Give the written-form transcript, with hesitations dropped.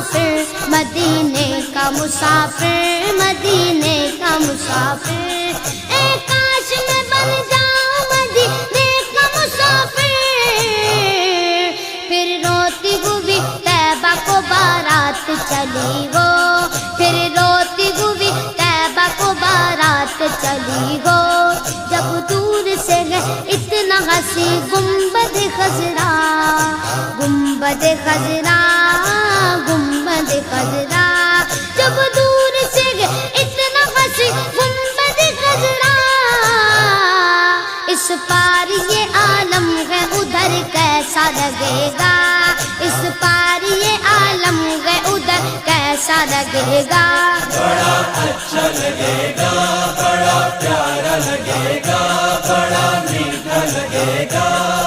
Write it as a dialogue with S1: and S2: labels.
S1: مسافر مدینے کا مسافر، مدینے کا مسافر، اے کاش میں بن جاؤں مدینے کا مسافر، پھر روتی ہوئی طیبہ کو بارات چلی ہو، پھر روتی ہوئی طیبہ کو بارات چلی ہو، جب دور سے گئے اتنا ہنسی گنبد خضرا، گنبد خضرا، گنبد خضرا، جب دور سے گئے اتنا ہنسی گنبد خضرا، اس پار یہ عالم ہے ادھر کیسا لگے گا، اس پار یہ عالم ہے ادھر کیسا لگے گا،
S2: بڑا اچھا لگے گا، بڑا پیارا لگے گا، بڑا میٹھا لگے گا۔